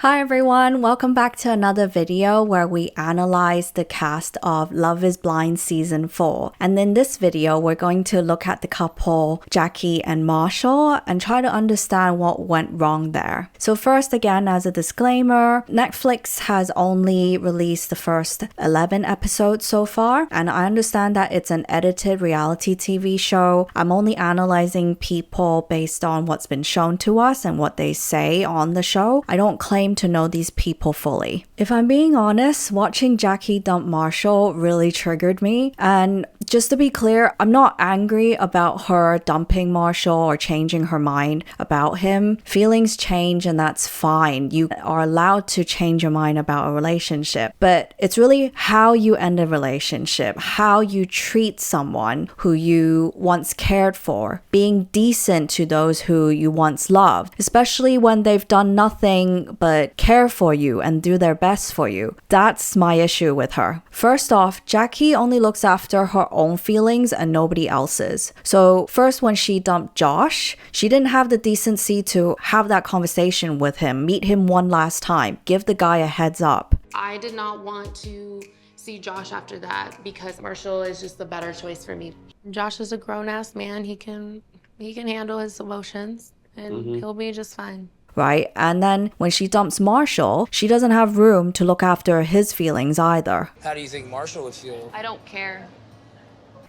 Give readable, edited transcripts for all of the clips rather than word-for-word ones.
Hi everyone, welcome back to another video where we analyze the cast of Love is Blind Season 4. And in this video, we're going to look at the couple Jackie and Marshall and try to understand what went wrong there. So first, again, as a disclaimer, Netflix has only released the first 11 episodes so far, and I understand that it's an edited reality TV show. I'm only analyzing people based on what's been shown to us and what they say on the show. I don't claim to know these people fully. If I'm being honest, watching Jackie dump Marshall really triggered me. And just to be clear, I'm not angry about her dumping Marshall or changing her mind about him. Feelings change and that's fine. You are allowed to change your mind about a relationship. But it's really how you end a relationship, how you treat someone who you once cared for, being decent to those who you once loved, especially when they've done nothing but care for you and do their best for you. That's my issue with her. First off, Jackie only looks after her own feelings and nobody else's. So first, when she dumped Josh, she didn't have the decency to have that conversation with him, meet him one last time, give the guy a heads up. I did not want to see Josh after that because Marshall is just the better choice for me. Josh is a grown-ass man. He can handle his emotions and he'll be just fine. Right? And then when she dumps Marshall, she doesn't have room to look after his feelings either. How do you think Marshall would feel? I don't care.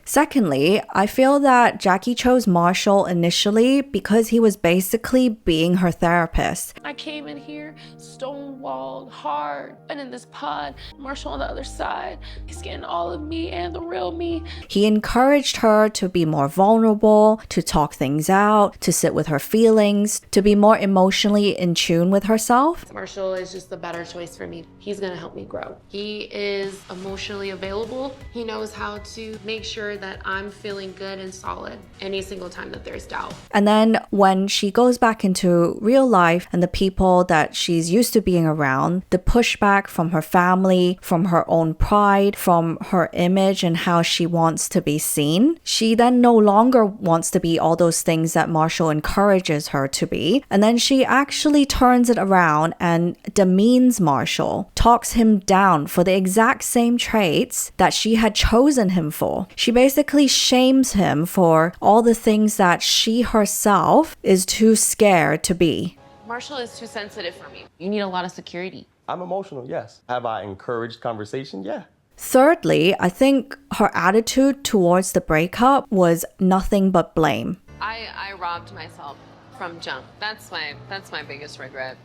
Secondly, I feel that Jackie chose Marshall initially because he was basically being her therapist. I came in here stonewalled, hard, and in this pod, Marshall on the other side, he's getting all of me and the real me. He encouraged her to be more vulnerable, to talk things out, to sit with her feelings, to be more emotionally in tune with herself. Marshall is just the better choice for me. He's gonna help me grow. He is emotionally available. He knows how to make sure that I'm feeling good and solid any single time that there's doubt. And then when she goes back into real life and the people that she's used to being around, the pushback from her family, from her own pride, from her image and how she wants to be seen, she then no longer wants to be all those things that Marshall encourages her to be. And then she actually turns it around and demeans Marshall, talks him down for the exact same traits that she had chosen him for. She basically shames him for all the things that she herself is too scared to be. Marshall is too sensitive for me. You need a lot of security. I'm emotional, yes. Have I encouraged conversation? Yeah. Thirdly, I think her attitude towards the breakup was nothing but blame. I robbed myself from jump. That's my biggest regret.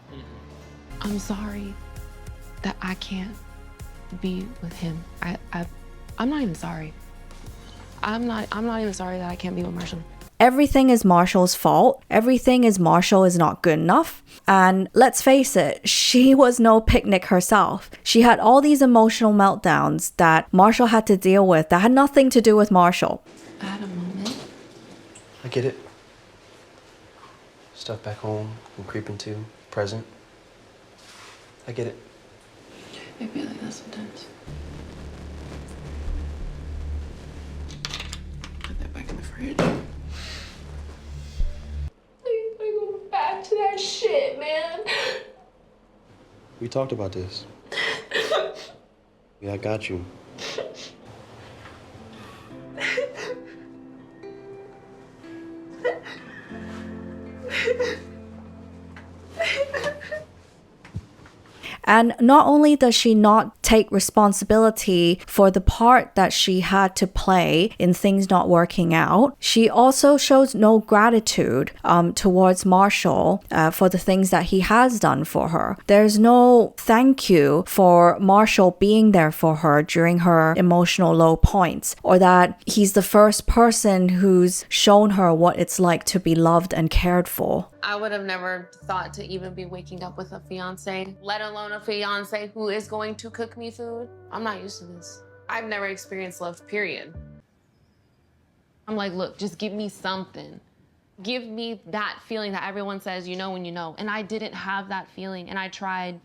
I'm sorry that I can't be with him. I'm not even sorry. I'm not even sorry that I can't be with Marshall. Everything is Marshall's fault. Everything is Marshall is not good enough. And let's face it, she was no picnic herself. She had all these emotional meltdowns that Marshall had to deal with that had nothing to do with Marshall. I had a moment. I get it. Stuff back home, I'm creeping to, present. I get it. I feel like that sometimes. Put that back in the fridge. I go back to that shit, man. We talked about this. Yeah, I got you. And not only does she not take responsibility for the part that she had to play in things not working out, she also shows no gratitude towards Marshall for the things that he has done for her. There's no thank you for Marshall being there for her during her emotional low points, or that he's the first person who's shown her what it's like to be loved and cared for. I would have never thought to even be waking up with a fiance, let alone a fiance who is going to cook me food. I'm not used to this. I've never experienced love, period. I'm like, look, just give me something. Give me that feeling that everyone says you know when you know. And I didn't have that feeling, and I tried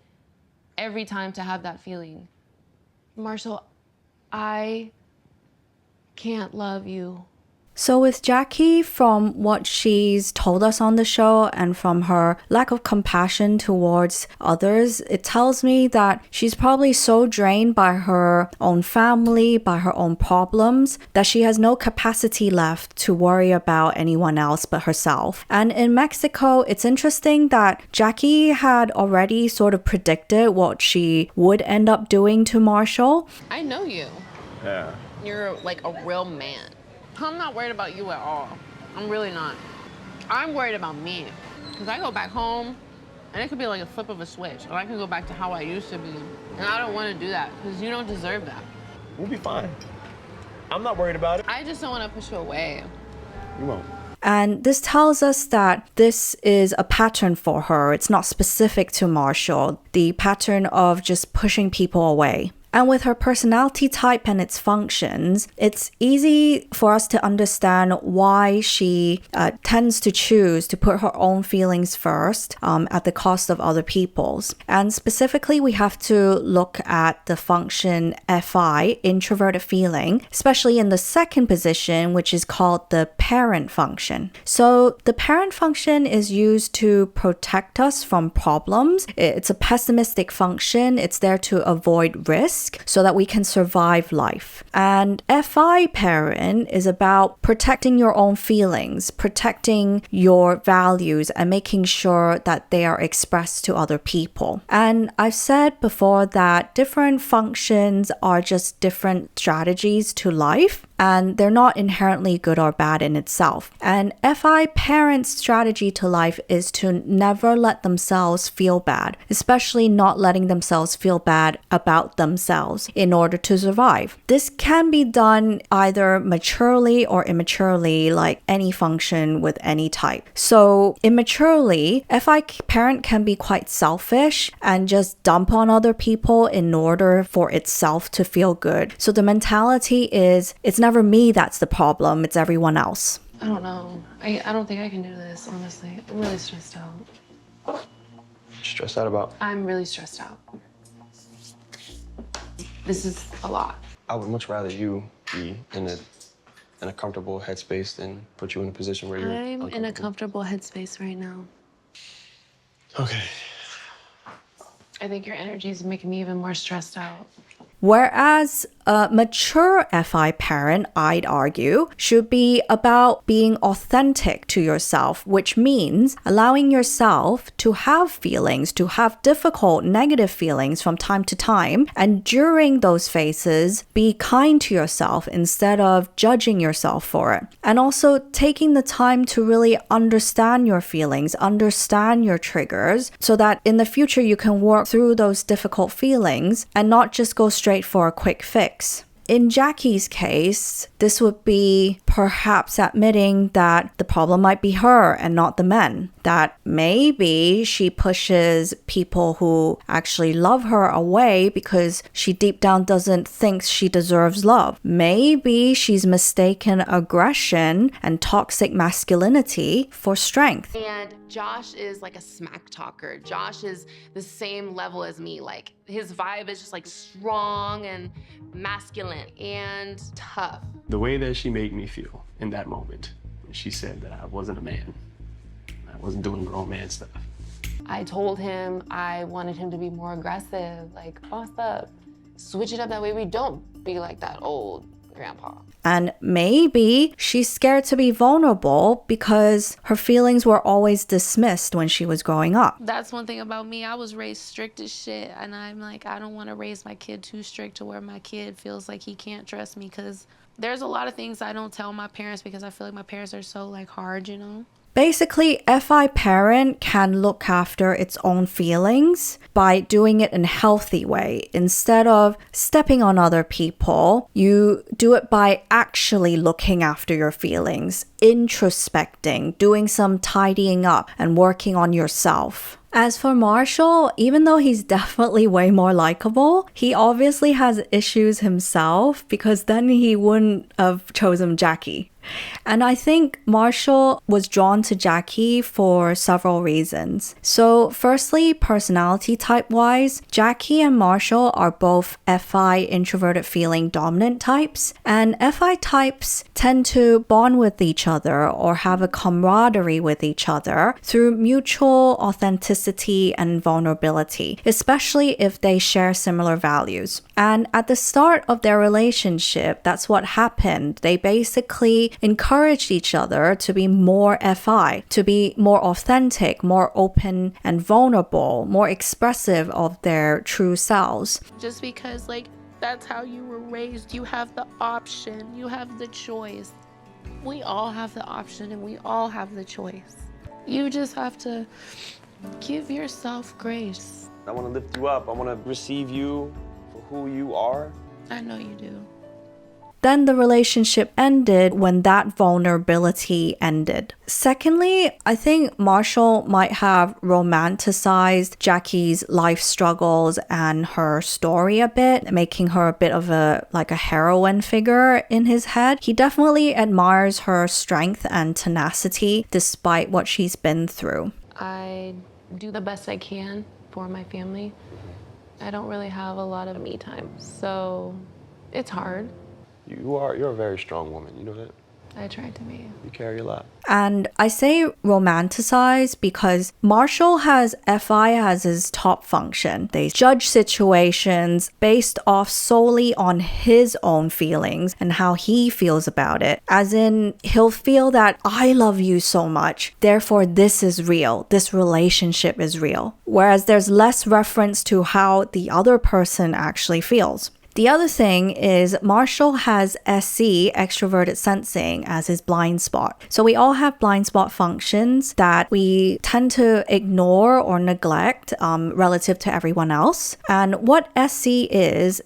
every time to have that feeling. Marshall, I can't love you So with Jackie, from what she's told us on the show and from her lack of compassion towards others, it tells me that she's probably so drained by her own family, by her own problems, that she has no capacity left to worry about anyone else but herself. And in Mexico, it's interesting that Jackie had already sort of predicted what she would end up doing to Marshall. I know you. Yeah. You're like a real man. I'm not worried about you at all. I'm really not. I'm worried about me. Because I go back home, and it could be like a flip of a switch, and I can go back to how I used to be. And I don't want to do that, because you don't deserve that. We'll be fine. I'm not worried about it. I just don't want to push you away. You won't. And this tells us that this is a pattern for her. It's not specific to Marshall, the pattern of just pushing people away. And with her personality type and its functions, it's easy for us to understand why she tends to choose to put her own feelings first at the cost of other people's. And specifically, we have to look at the function FI, introverted feeling, especially in the second position, which is called the parent function. So the parent function is used to protect us from problems. It's a pessimistic function. It's there to avoid risk, so that we can survive life. And FI parent is about protecting your own feelings, protecting your values, and making sure that they are expressed to other people. And I've said before that different functions are just different strategies to life, and they're not inherently good or bad in itself. And FI parent's strategy to life is to never let themselves feel bad, especially not letting themselves feel bad about themselves in order to survive. This can be done either maturely or immaturely, like any function with any type. So immaturely, FI parent can be quite selfish and just dump on other people in order for itself to feel good. So the mentality is, it's never me that's the problem, it's everyone else. I don't know. I don't think I can do this, honestly. I'm really stressed out. Stressed out about? I'm really stressed out. This is a lot. I would much rather you be in a comfortable headspace than put you in a position where you're I'm in a comfortable headspace right now. Okay. I think your energy is making me even more stressed out. Whereas a mature FI parent, I'd argue, should be about being authentic to yourself, which means allowing yourself to have feelings, to have difficult, negative feelings from time to time. And during those phases, be kind to yourself instead of judging yourself for it. And also taking the time to really understand your feelings, understand your triggers, so that in the future you can work through those difficult feelings and not just go straight for a quick fix. In Jackie's case, this would be perhaps admitting that the problem might be her and not the men. That maybe she pushes people who actually love her away because she deep down doesn't think she deserves love. Maybe she's mistaken aggression and toxic masculinity for strength. And Josh is like a smack talker. Josh is the same level as me. Like, his vibe is just like strong and masculine and tough. The way that she made me feel in that moment, she said that I wasn't a man. I wasn't doing grown man stuff. I told him I wanted him to be more aggressive, like boss up, switch it up, that way we don't be like that old grandpa. And maybe she's scared to be vulnerable because her feelings were always dismissed when she was growing up. That's one thing about me. I was raised strict as shit, and I'm like, I don't want to raise my kid too strict to where my kid feels like he can't trust me, because there's a lot of things I don't tell my parents because I feel like my parents are so like hard, you know? Basically, FI parent can look after its own feelings by doing it in a healthy way. Instead of stepping on other people, you do it by actually looking after your feelings, introspecting, doing some tidying up, and working on yourself. As for Marshall, even though he's definitely way more likable, he obviously has issues himself, because then he wouldn't have chosen Jackie. And I think Marshall was drawn to Jackie for several reasons. So firstly, personality type wise, Jackie and Marshall are both FI introverted feeling dominant types, and FI types tend to bond with each other or have a camaraderie with each other through mutual authenticity and vulnerability, especially if they share similar values. And at the start of their relationship, that's what happened. They basically encouraged each other to be more FI, to be more authentic, more open and vulnerable, more expressive of their true selves. Just because, like, that's how you were raised, you have the option, you have the choice. We all have the option and we all have the choice. You just have to give yourself grace. I want to lift you up. I want to receive you for who you are. I know you do. Then the relationship ended when that vulnerability ended. Secondly, I think Marshall might have romanticized Jackie's life struggles and her story a bit, making her a bit of a heroine figure in his head. He definitely admires her strength and tenacity despite what she's been through. I do the best I can for my family. I don't really have a lot of me time, so it's hard. You're a very strong woman, you know that? I try to be. You carry a lot. And I say romanticize because Marshall has FI as his top function. They judge situations based off solely on his own feelings and how he feels about it. As in, he'll feel that I love you so much, therefore this is real, this relationship is real. Whereas there's less reference to how the other person actually feels. The other thing is Marshall has SC, extraverted sensing, as his blind spot. So we all have blind spot functions that we tend to ignore or neglect relative to everyone else. And what SC is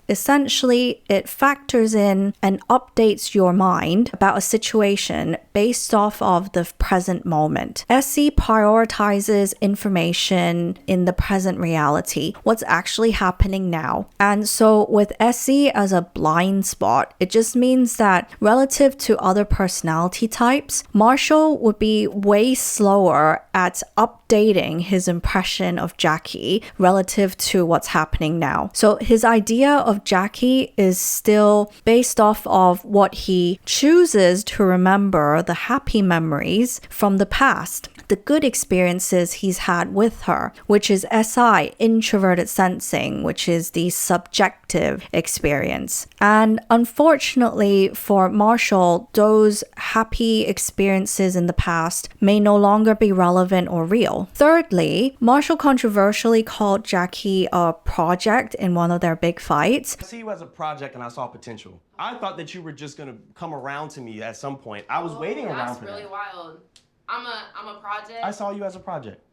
essentially it factors in and updates your mind about a situation based off of the present moment. SC prioritizes information in the present reality, what's actually happening now. And so with SC as a blind spot, it just means that relative to other personality types, Marshall would be way slower at updating his impression of Jackie relative to what's happening now. So his idea of Jackie is still based off of what he chooses to remember, the happy memories from the past, the good experiences he's had with her, which is SI, introverted sensing, which is the subjective experience. And unfortunately for Marshall, those happy experiences in the past may no longer be relevant or real. Thirdly, Marshall controversially called Jackie a project in one of their big fights. I see you as a project and I saw potential. I thought that you were just gonna come around to me at some point. I was waiting around for that. That's really wild. I'm a project. I saw you as a project.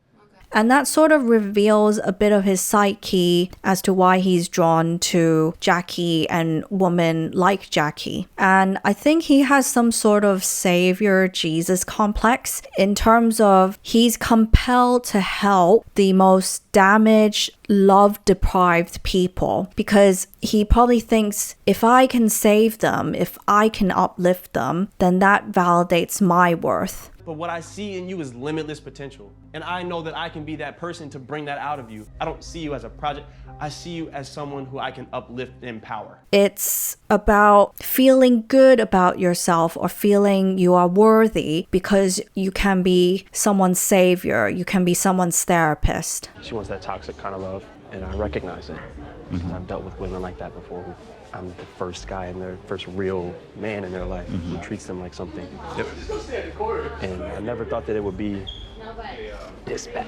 And that sort of reveals a bit of his psyche as to why he's drawn to Jackie and women like Jackie. And I think he has some sort of Saviour Jesus complex in terms of he's compelled to help the most damaged, love-deprived people because he probably thinks if I can save them, if I can uplift them, then that validates my worth. But what I see in you is limitless potential. And I know that I can be that person to bring that out of you. I don't see you as a project. I see you as someone who I can uplift and empower. It's about feeling good about yourself or feeling you are worthy because you can be someone's savior. You can be someone's therapist. She wants that toxic kind of love, and I recognize it. Because I've dealt with women like that before. I'm the first guy and their first real man in their life who treats them like something. Yep. And I never thought that it would be this bad.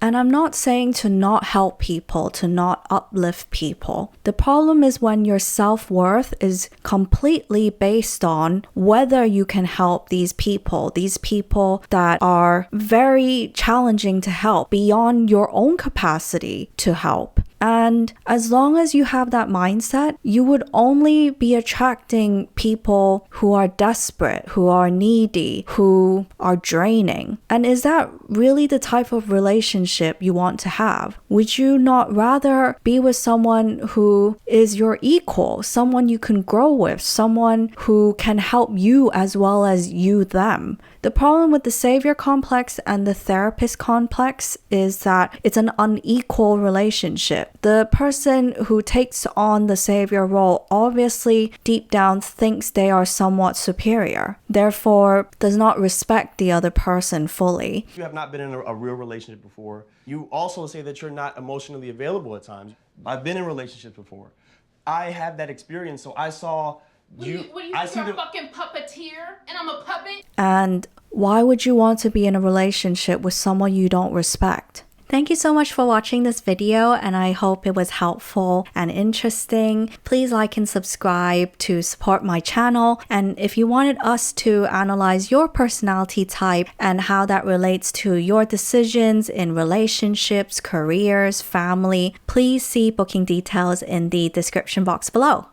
And I'm not saying to not help people, to not uplift people. The problem is when your self-worth is completely based on whether you can help these people that are very challenging to help beyond your own capacity to help. And as long as you have that mindset, you would only be attracting people who are desperate, who are needy, who are draining. And is that really the type of relationship you want to have? Would you not rather be with someone who is your equal, someone you can grow with, someone who can help you as well as you them? The problem with the Saviour Complex and the Therapist Complex is that it's an unequal relationship. The person who takes on the savior role obviously deep down thinks they are somewhat superior, therefore does not respect the other person fully. You have not been in a real relationship before. You also say that you're not emotionally available at times. I've been in relationships before. I had that experience, so I saw you. What do you think you're a fucking puppeteer and I'm a puppet? And why would you want to be in a relationship with someone you don't respect? Thank you so much for watching this video, and I hope it was helpful and interesting. Please like and subscribe to support my channel. And if you wanted us to analyze your personality type and how that relates to your decisions in relationships, careers, family, please see booking details in the description box below.